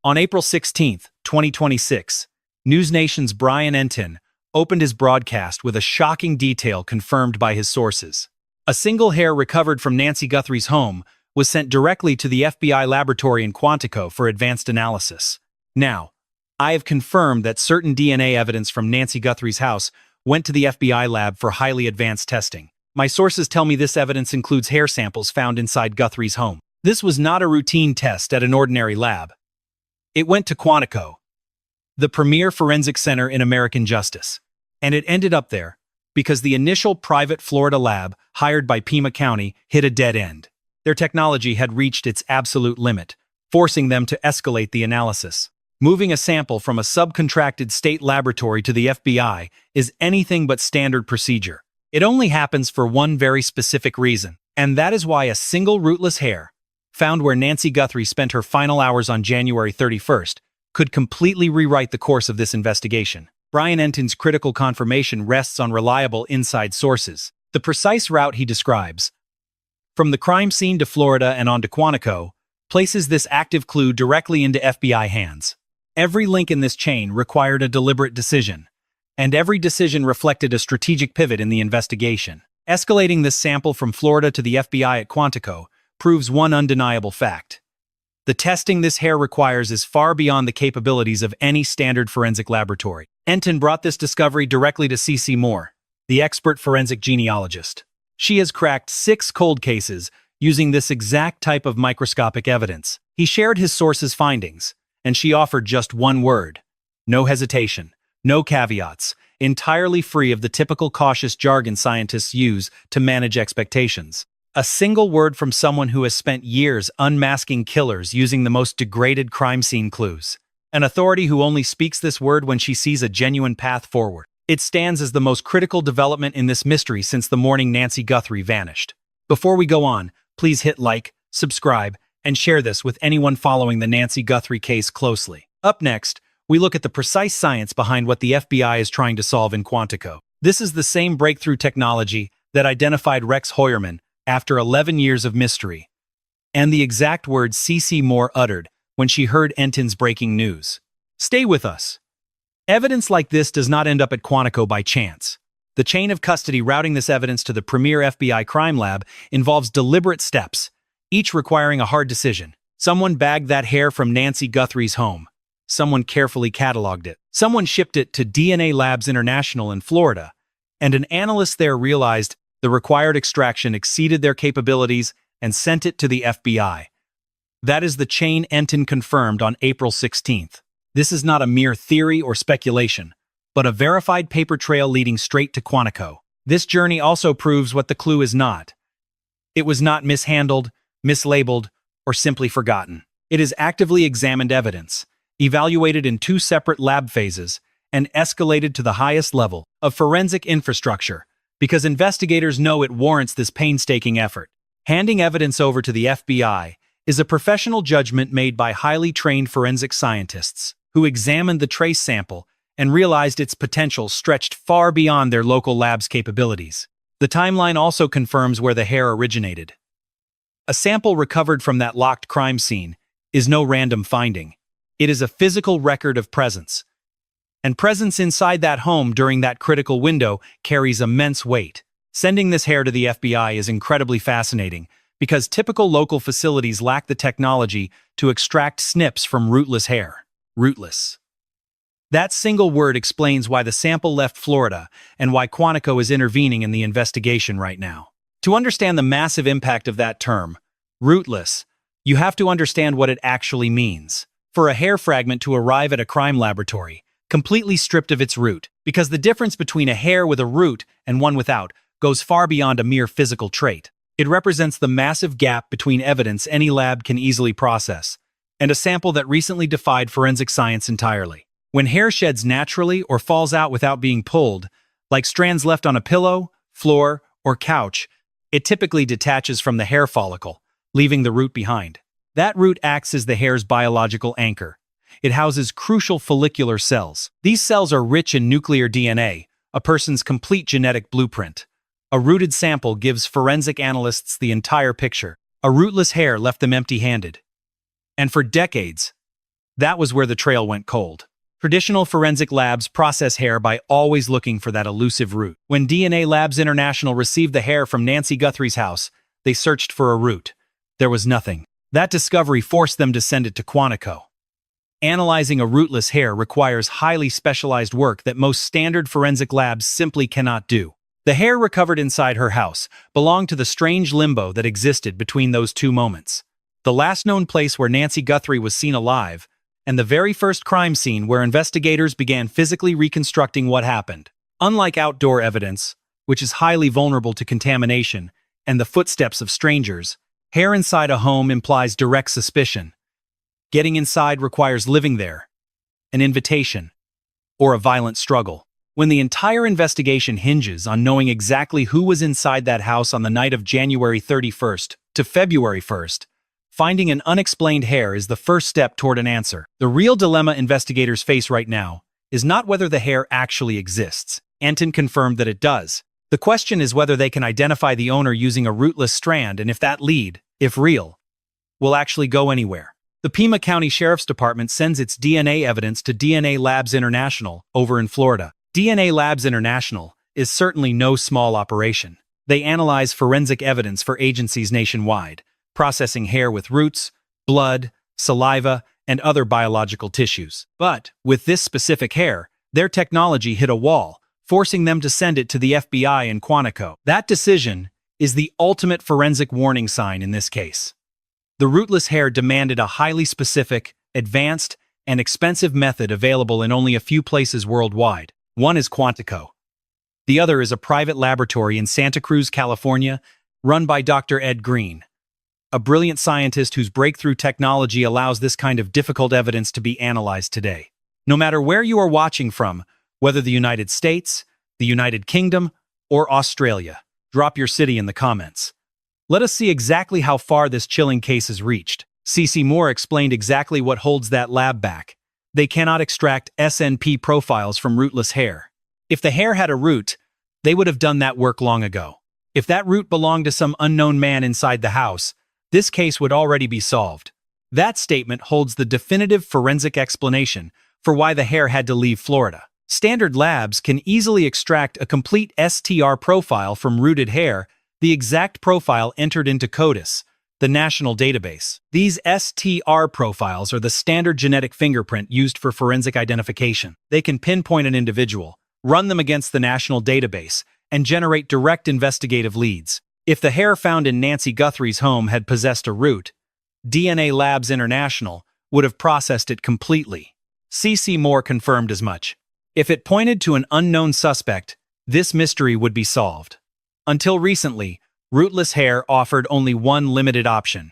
On April 16, 2026, News Nation's Brian Entin opened his broadcast with a shocking detail confirmed by his sources. A single hair recovered from Nancy Guthrie's home was sent directly to the FBI laboratory in Quantico for advanced analysis. Now, I have confirmed that certain DNA evidence from Nancy Guthrie's house went to the FBI lab for highly advanced testing. My sources tell me this evidence includes hair samples found inside Guthrie's home. This was not a routine test at an ordinary lab. It went to Quantico, the premier forensic center in American justice. And it ended up there because the initial private Florida lab hired by Pima County hit a dead end. Their technology had reached its absolute limit, forcing them to escalate the analysis. Moving a sample from a subcontracted state laboratory to the FBI is anything but standard procedure. It only happens for one very specific reason, and that is why a single rootless hair, found where Nancy Guthrie spent her final hours on January 31st, could completely rewrite the course of this investigation. Brian Entin's critical confirmation rests on reliable inside sources. The precise route he describes, from the crime scene to Florida and on to Quantico, places this active clue directly into FBI hands. Every link in this chain required a deliberate decision, and every decision reflected a strategic pivot in the investigation. Escalating this sample from Florida to the FBI at Quantico proves one undeniable fact. The testing this hair requires is far beyond the capabilities of any standard forensic laboratory. Entin brought this discovery directly to C.C. Moore, the expert forensic genealogist. She has cracked 6 cold cases using this exact type of microscopic evidence. He shared his sources' findings, and she offered just one word: no hesitation, no caveats, entirely free of the typical cautious jargon scientists use to manage expectations. A single word from someone who has spent years unmasking killers using the most degraded crime scene clues. An authority who only speaks this word when she sees a genuine path forward. It stands as the most critical development in this mystery since the morning Nancy Guthrie vanished. Before we go on, please hit like, subscribe, and share this with anyone following the Nancy Guthrie case closely. Up next, we look at the precise science behind what the FBI is trying to solve in Quantico. This is the same breakthrough technology that identified Rex Heuermann after 11 years of mystery, and the exact words C.C. Moore uttered when she heard Entin's breaking news. Stay with us. Evidence like this does not end up at Quantico by chance. The chain of custody routing this evidence to the premier FBI crime lab involves deliberate steps, each requiring a hard decision. Someone bagged that hair from Nancy Guthrie's home. Someone carefully cataloged it. Someone shipped it to DNA Labs International in Florida, and an analyst there realized the required extraction exceeded their capabilities and sent it to the FBI. That is the chain Entin confirmed on April 16th. This is not a mere theory or speculation, but a verified paper trail leading straight to Quantico. This journey also proves what the clue is not. It was not mishandled, mislabeled, or simply forgotten. It is actively examined evidence, evaluated in 2 separate lab phases, and escalated to the highest level of forensic infrastructure, because investigators know it warrants this painstaking effort. Handing evidence over to the FBI is a professional judgment made by highly trained forensic scientists who examined the trace sample and realized its potential stretched far beyond their local lab's capabilities. The timeline also confirms where the hair originated. A sample recovered from that locked crime scene is no random finding. It is a physical record of presence. And presence inside that home during that critical window carries immense weight. Sending this hair to the FBI is incredibly fascinating because typical local facilities lack the technology to extract snips from rootless hair. Rootless. That single word explains why the sample left Florida and why Quantico is intervening in the investigation right now. To understand the massive impact of that term, rootless, you have to understand what it actually means. For a hair fragment to arrive at a crime laboratory, completely stripped of its root, because the difference between a hair with a root and one without goes far beyond a mere physical trait. It represents the massive gap between evidence any lab can easily process, and a sample that recently defied forensic science entirely. When hair sheds naturally or falls out without being pulled, like strands left on a pillow, floor, or couch, it typically detaches from the hair follicle, leaving the root behind. That root acts as the hair's biological anchor. It houses crucial follicular cells. These cells are rich in nuclear DNA, a person's complete genetic blueprint. A rooted sample gives forensic analysts the entire picture. A rootless hair left them empty-handed. And for decades, That was where the trail went cold. Traditional forensic labs process hair by always looking for that elusive root. When DNA Labs International received the hair from Nancy Guthrie's house, they searched for a root. There was nothing. That discovery forced them to send it to Quantico. Analyzing a rootless hair requires highly specialized work that most standard forensic labs simply cannot do. The hair recovered inside her house belonged to the strange limbo that existed between those two moments. The last known place where Nancy Guthrie was seen alive, and the very first crime scene where investigators began physically reconstructing what happened. Unlike outdoor evidence, which is highly vulnerable to contamination, and the footsteps of strangers, hair inside a home implies direct suspicion. Getting inside requires living there, an invitation, or a violent struggle. When the entire investigation hinges on knowing exactly who was inside that house on the night of January 31st to February 1st, finding an unexplained hair is the first step toward an answer. The real dilemma investigators face right now is not whether the hair actually exists. Entin confirmed that it does. The question is whether they can identify the owner using a rootless strand and if that lead, if real, will actually go anywhere. The Pima County Sheriff's Department sends its DNA evidence to DNA Labs International over in Florida. DNA Labs International is certainly no small operation. They analyze forensic evidence for agencies nationwide, processing hair with roots, blood, saliva, and other biological tissues. But with this specific hair, their technology hit a wall, forcing them to send it to the FBI in Quantico. That decision is the ultimate forensic warning sign in this case. The rootless hair demanded a highly specific, advanced, and expensive method available in only a few places worldwide. One is Quantico. The other is a private laboratory in Santa Cruz, California, run by Dr. Ed Green, a brilliant scientist whose breakthrough technology allows this kind of difficult evidence to be analyzed today. No matter where you are watching from, whether the United States, the United Kingdom, or Australia, drop your city in the comments. Let us see exactly how far this chilling case has reached. C.C. Moore explained exactly what holds that lab back. They cannot extract SNP profiles from rootless hair. If the hair had a root, they would have done that work long ago. If that root belonged to some unknown man inside the house, this case would already be solved. That statement holds the definitive forensic explanation for why the hair had to leave Florida. Standard labs can easily extract a complete STR profile from rooted hair, the exact profile entered into CODIS, the national database. These STR profiles are the standard genetic fingerprint used for forensic identification. They can pinpoint an individual, run them against the national database, and generate direct investigative leads. If the hair found in Nancy Guthrie's home had possessed a root, DNA Labs International would have processed it completely. C.C. Moore confirmed as much. If it pointed to an unknown suspect, this mystery would be solved. Until recently, rootless hair offered only one limited option: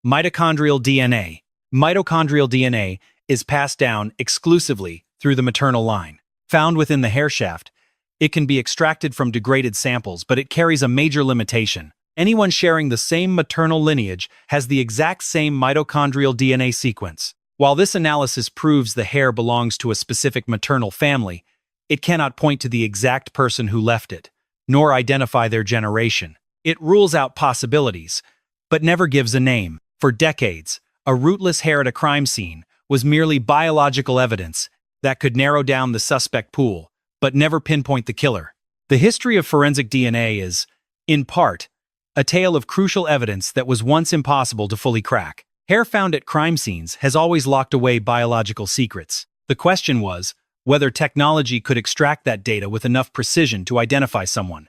mitochondrial DNA. Mitochondrial DNA is passed down exclusively through the maternal line. Found within the hair shaft, it can be extracted from degraded samples, but it carries a major limitation. Anyone sharing the same maternal lineage has the exact same mitochondrial DNA sequence. While this analysis proves the hair belongs to a specific maternal family, it cannot point to the exact person who left it, nor identify their generation. It rules out possibilities, but never gives a name. For decades, a rootless hair at a crime scene was merely biological evidence that could narrow down the suspect pool, but never pinpoint the killer. The history of forensic DNA is, in part, a tale of crucial evidence that was once impossible to fully crack. Hair found at crime scenes has always locked away biological secrets. The question was whether technology could extract that data with enough precision to identify someone.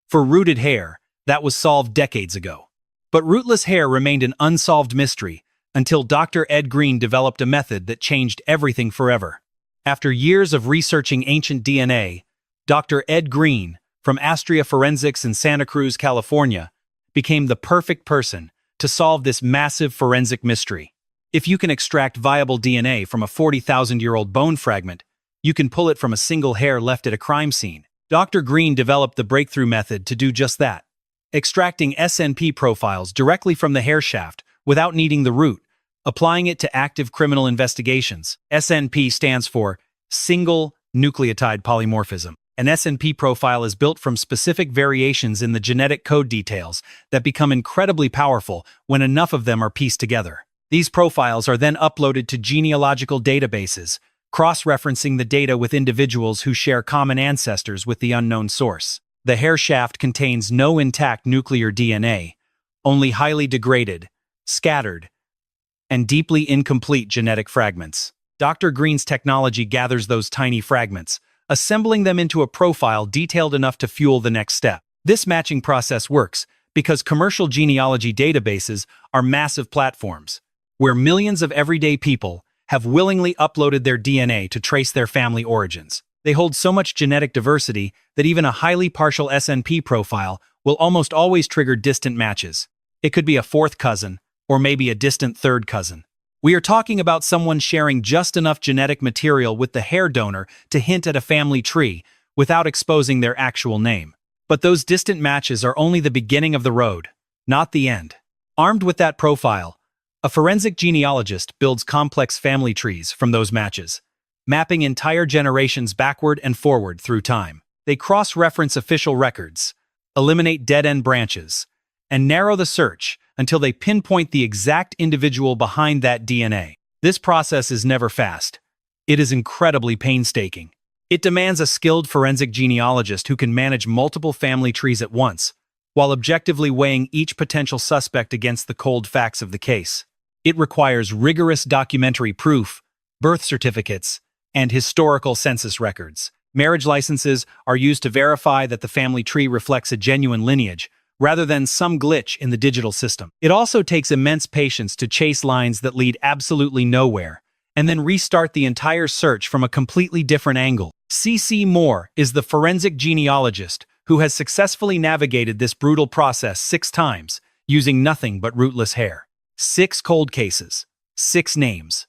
For rooted hair, that was solved decades ago. But rootless hair remained an unsolved mystery until Dr. Ed Green developed a method that changed everything forever. After years of researching ancient DNA, Dr. Ed Green, from Astria Forensics in Santa Cruz, California, became the perfect person to solve this massive forensic mystery. If you can extract viable DNA from a 40,000-year-old bone fragment, you can pull it from a single hair left at a crime scene. Dr. Green developed the breakthrough method to do just that, extracting SNP profiles directly from the hair shaft without needing the root, applying it to active criminal investigations. SNP stands for single nucleotide polymorphism. An SNP profile is built from specific variations in the genetic code details that become incredibly powerful when enough of them are pieced together. These profiles are then uploaded to genealogical databases, cross-referencing the data with individuals who share common ancestors with the unknown source. The hair shaft contains no intact nuclear DNA, only highly degraded, scattered, and deeply incomplete genetic fragments. Dr. Green's technology gathers those tiny fragments, assembling them into a profile detailed enough to fuel the next step. This matching process works because commercial genealogy databases are massive platforms, where millions of everyday people have willingly uploaded their DNA to trace their family origins. They hold so much genetic diversity that even a highly partial SNP profile will almost always trigger distant matches. It could be a fourth cousin, or maybe a distant third cousin. We are talking about someone sharing just enough genetic material with the hair donor to hint at a family tree without exposing their actual name. But those distant matches are only the beginning of the road, not the end. Armed with that profile, a forensic genealogist builds complex family trees from those matches, mapping entire generations backward and forward through time. They cross-reference official records, eliminate dead-end branches, and narrow the search until they pinpoint the exact individual behind that DNA. This process is never fast. It is incredibly painstaking. It demands a skilled forensic genealogist who can manage multiple family trees at once, while objectively weighing each potential suspect against the cold facts of the case. It requires rigorous documentary proof, birth certificates, and historical census records. Marriage licenses are used to verify that the family tree reflects a genuine lineage, rather than some glitch in the digital system. It also takes immense patience to chase lines that lead absolutely nowhere, and then restart the entire search from a completely different angle. C.C. Moore is the forensic genealogist who has successfully navigated this brutal process 6 times, using nothing but rootless hair. 6 cold cases, 6 names.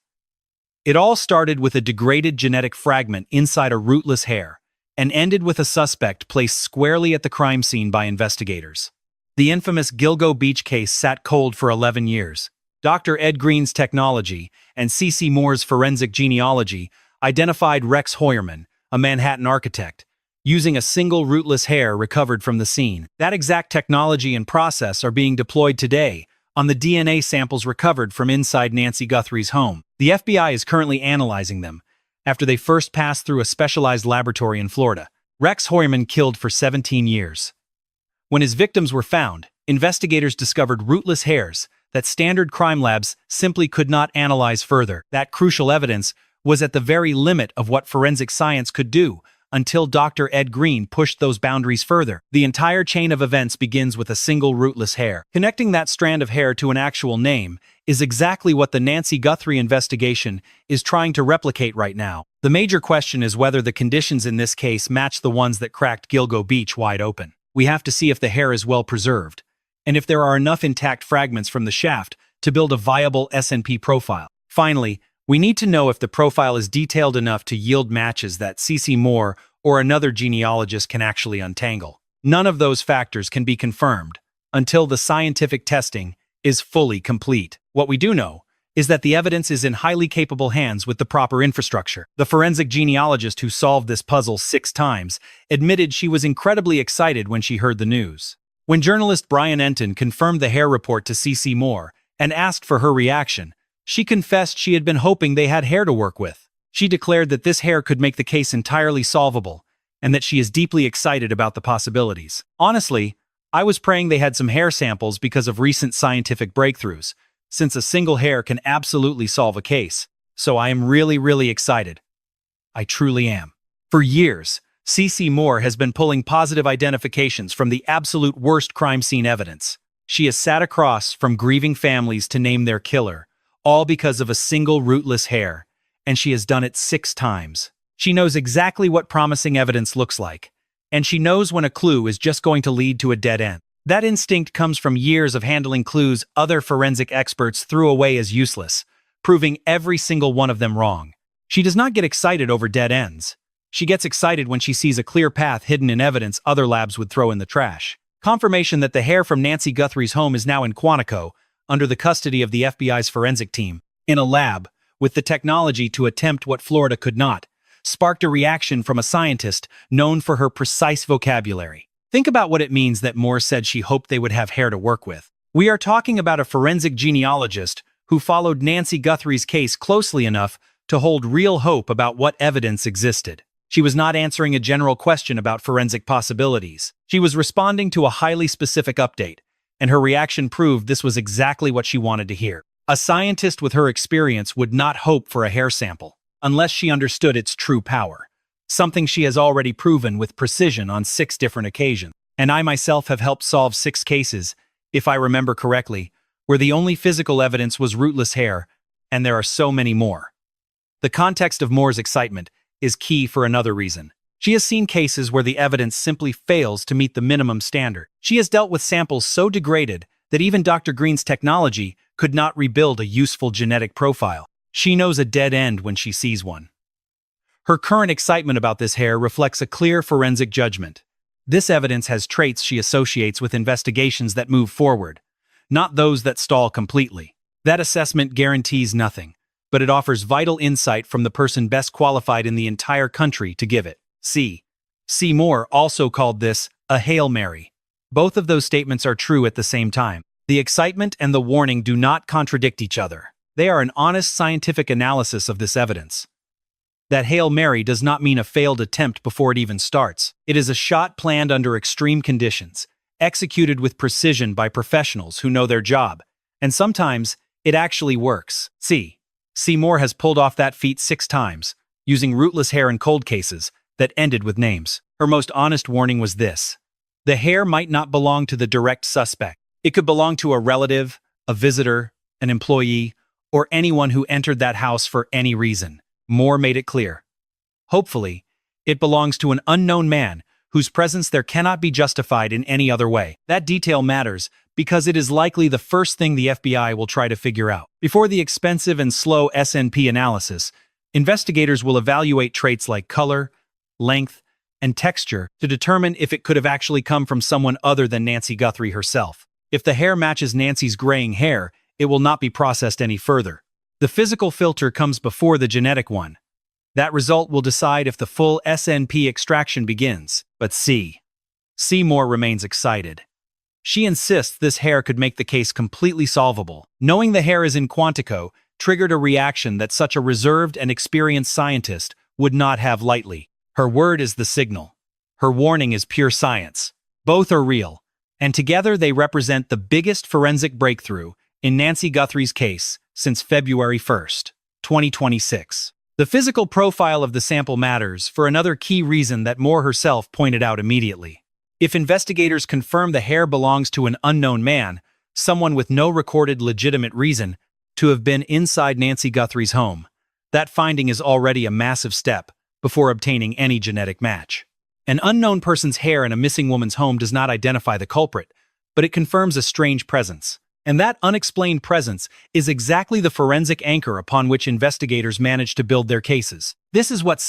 It all started with a degraded genetic fragment inside a rootless hair, and ended with a suspect placed squarely at the crime scene by investigators. The infamous Gilgo Beach case sat cold for 11 years. Dr. Ed Green's technology and C.C. Moore's forensic genealogy identified Rex Hoyerman, a Manhattan architect, using a single rootless hair recovered from the scene. That exact technology and process are being deployed today on the DNA samples recovered from inside Nancy Guthrie's home. The FBI is currently analyzing them, after they first passed through a specialized laboratory in Florida. Rex Hoyerman killed for 17 years. When his victims were found, investigators discovered rootless hairs that standard crime labs simply could not analyze further. That crucial evidence was at the very limit of what forensic science could do, until Dr. Ed Green pushed those boundaries further. The entire chain of events begins with a single rootless hair. Connecting that strand of hair to an actual name is exactly what the Nancy Guthrie investigation is trying to replicate right now. The major question is whether the conditions in this case match the ones that cracked Gilgo Beach wide open. We have to see if the hair is well preserved, and if there are enough intact fragments from the shaft to build a viable SNP profile. Finally, we need to know if the profile is detailed enough to yield matches that C.C. Moore or another genealogist can actually untangle. None of those factors can be confirmed until the scientific testing is fully complete. What we do know is that the evidence is in highly capable hands with the proper infrastructure. The forensic genealogist who solved this puzzle 6 times admitted she was incredibly excited when she heard the news. When journalist Brian Entin confirmed the hair report to C.C. Moore and asked for her reaction, she confessed she had been hoping they had hair to work with. She declared that this hair could make the case entirely solvable, and that she is deeply excited about the possibilities. Honestly, I was praying they had some hair samples because of recent scientific breakthroughs, since a single hair can absolutely solve a case. So I am really excited. I truly am. For years, C.C. Moore has been pulling positive identifications from the absolute worst crime scene evidence. She has sat across from grieving families to name their killer, all because of a single rootless hair, and she has done it 6 times. She knows exactly what promising evidence looks like, and she knows when a clue is just going to lead to a dead end. That instinct comes from years of handling clues other forensic experts threw away as useless, proving every single one of them wrong. She does not get excited over dead ends. She gets excited when she sees a clear path hidden in evidence other labs would throw in the trash. Confirmation that the hair from Nancy Guthrie's home is now in Quantico, under the custody of the FBI's forensic team, in a lab, with the technology to attempt what Florida could not, sparked a reaction from a scientist known for her precise vocabulary. Think about what it means that Moore said she hoped they would have hair to work with. We are talking about a forensic genealogist who followed Nancy Guthrie's case closely enough to hold real hope about what evidence existed. She was not answering a general question about forensic possibilities. She was responding to a highly specific update, and her reaction proved this was exactly what she wanted to hear. A scientist with her experience would not hope for a hair sample, unless she understood its true power, something she has already proven with precision on 6 different occasions. And I myself have helped solve 6 cases, if I remember correctly, where the only physical evidence was rootless hair, and there are so many more. The context of Moore's excitement is key for another reason. She has seen cases where the evidence simply fails to meet the minimum standard. She has dealt with samples so degraded that even Dr. Green's technology could not rebuild a useful genetic profile. She knows a dead end when she sees one. Her current excitement about this hair reflects a clear forensic judgment. This evidence has traits she associates with investigations that move forward, not those that stall completely. That assessment guarantees nothing, but it offers vital insight from the person best qualified in the entire country to give it. C. Moore also called this a Hail Mary. Both of those statements are true at the same time. The excitement and the warning do not contradict each other. They are an honest scientific analysis of this evidence. That Hail Mary does not mean a failed attempt before it even starts. It is a shot planned under extreme conditions, executed with precision by professionals who know their job, and sometimes it actually works. C. Moore has pulled off that feat 6 times, using rootless hair in cold cases that ended with names. Her most honest warning was this: the hair might not belong to the direct suspect. It could belong to a relative, a visitor, an employee, or anyone who entered that house for any reason. Moore made it clear. Hopefully, it belongs to an unknown man whose presence there cannot be justified in any other way. That detail matters because it is likely the first thing the FBI will try to figure out. Before the expensive and slow SNP analysis, investigators will evaluate traits like color, length, and texture to determine if it could have actually come from someone other than Nancy Guthrie herself. If the hair matches Nancy's graying hair, it will not be processed any further. The physical filter comes before the genetic one. That result will decide if the full SNP extraction begins. But C. Moore remains excited. She insists this hair could make the case completely solvable. Knowing the hair is in Quantico triggered a reaction that such a reserved and experienced scientist would not have lightly. Her word is the signal. Her warning is pure science. Both are real, and together they represent the biggest forensic breakthrough in Nancy Guthrie's case since February 1st, 2026. The physical profile of the sample matters for another key reason that Moore herself pointed out immediately. If investigators confirm the hair belongs to an unknown man, someone with no recorded legitimate reason to have been inside Nancy Guthrie's home, that finding is already a massive step before obtaining any genetic match. An unknown person's hair in a missing woman's home does not identify the culprit, but it confirms a strange presence. And that unexplained presence is exactly the forensic anchor upon which investigators manage to build their cases. This is what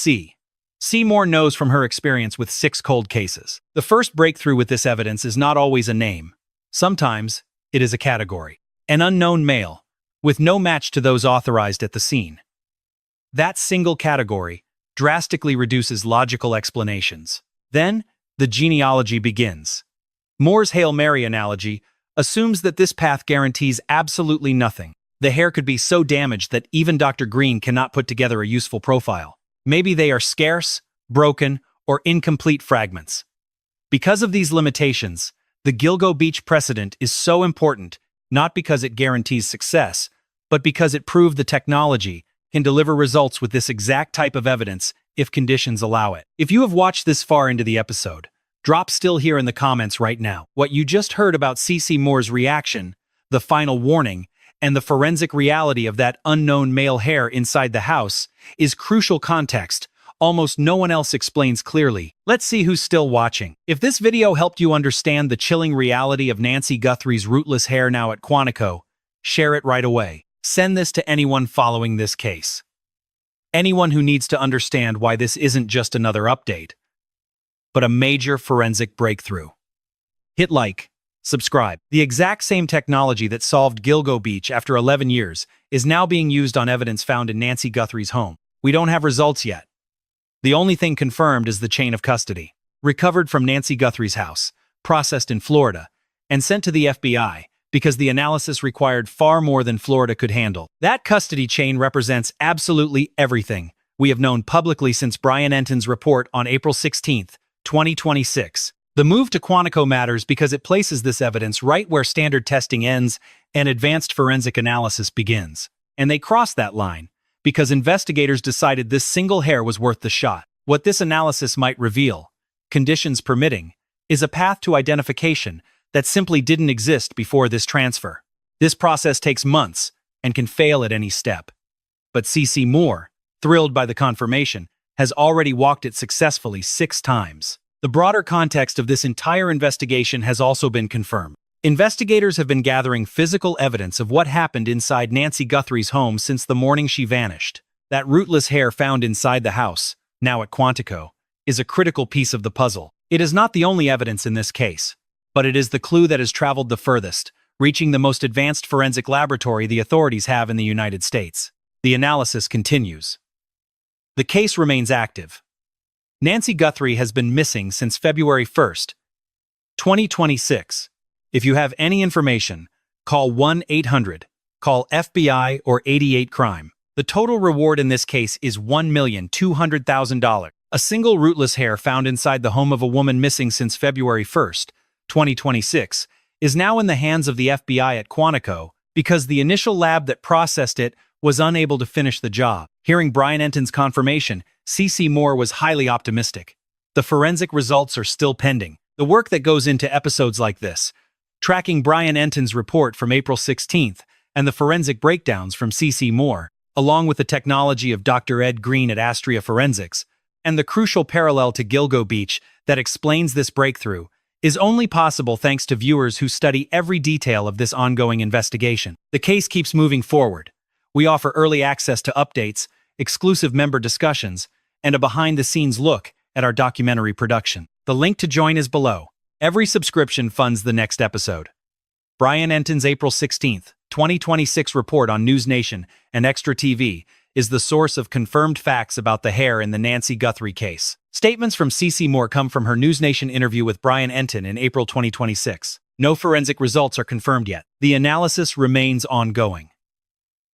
Moore knows from her experience with 6 cold cases. The first breakthrough with this evidence is not always a name. Sometimes it is a category. An unknown male, with no match to those authorized at the scene. That single category drastically reduces logical explanations. Then, the genealogy begins. Moore's Hail Mary analogy assumes that this path guarantees absolutely nothing. The hair could be so damaged that even Dr. Green cannot put together a useful profile. Maybe they are scarce, broken, or incomplete fragments. Because of these limitations, the Gilgo Beach precedent is so important, not because it guarantees success, but because it proved the technology can deliver results with this exact type of evidence if conditions allow it. If you have watched this far into the episode, drop still here in the comments right now. What you just heard about Moore's reaction, the final warning, and the forensic reality of that unknown male hair inside the house is crucial context almost no one else explains clearly. Let's see who's still watching. If this video helped you understand the chilling reality of Nancy Guthrie's rootless hair now at Quantico, share it right away. Send this to anyone following this case. Anyone who needs to understand why this isn't just another update, but a major forensic breakthrough. Hit like, subscribe. The exact same technology that solved Gilgo Beach after 11 years is now being used on evidence found in Nancy Guthrie's home. We don't have results yet. The only thing confirmed is the chain of custody. Recovered from Nancy Guthrie's house, processed in Florida, and sent to the FBI, because the analysis required far more than Florida could handle. That custody chain represents absolutely everything we have known publicly since Brian Entin's report on April 16, 2026. The move to Quantico matters because it places this evidence right where standard testing ends and advanced forensic analysis begins. And they crossed that line because investigators decided this single hair was worth the shot. What this analysis might reveal, conditions permitting, is a path to identification that simply didn't exist before this transfer. This process takes months and can fail at any step. But CC Moore, thrilled by the confirmation, has already walked it successfully 6 times. The broader context of this entire investigation has also been confirmed. Investigators have been gathering physical evidence of what happened inside Nancy Guthrie's home since the morning she vanished. That rootless hair found inside the house, now at Quantico, is a critical piece of the puzzle. It is not the only evidence in this case, but it is the clue that has traveled the furthest, reaching the most advanced forensic laboratory the authorities have in the United States. The analysis continues. The case remains active. Nancy Guthrie has been missing since February 1st, 2026. If you have any information, call 1-800, call FBI or 88-CRIME. The total reward in this case is $1,200,000. A single rootless hair found inside the home of a woman missing since February 1st, 2026, is now in the hands of the FBI at Quantico because the initial lab that processed it was unable to finish the job. Hearing Brian Entin's confirmation, CC Moore was highly optimistic. The forensic results are still pending. The work that goes into episodes like this, tracking Brian Entin's report from April 16th and the forensic breakdowns from CC Moore, along with the technology of Dr. Ed Green at Astria Forensics, and the crucial parallel to Gilgo Beach that explains this breakthrough, is only possible thanks to viewers who study every detail of this ongoing investigation. The case keeps moving forward. We offer early access to updates, exclusive member discussions, and a behind-the-scenes look at our documentary production. The link to join is below. Every subscription funds the next episode. Brian Entin's April 16th, 2026 report on News Nation and Extra TV is the source of confirmed facts about the hair in the Nancy Guthrie case. Statements from CC Moore come from her News Nation interview with Brian Entin in April 2026. No forensic results are confirmed yet. The analysis remains ongoing.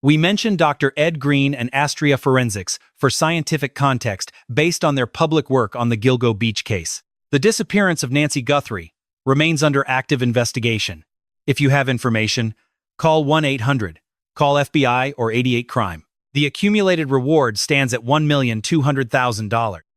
We mentioned Dr. Ed Green and Astria Forensics for scientific context based on their public work on the Gilgo Beach case. The disappearance of Nancy Guthrie remains under active investigation. If you have information, call 1-800, call FBI or 88-CRIME. The accumulated reward stands at $1,200,000.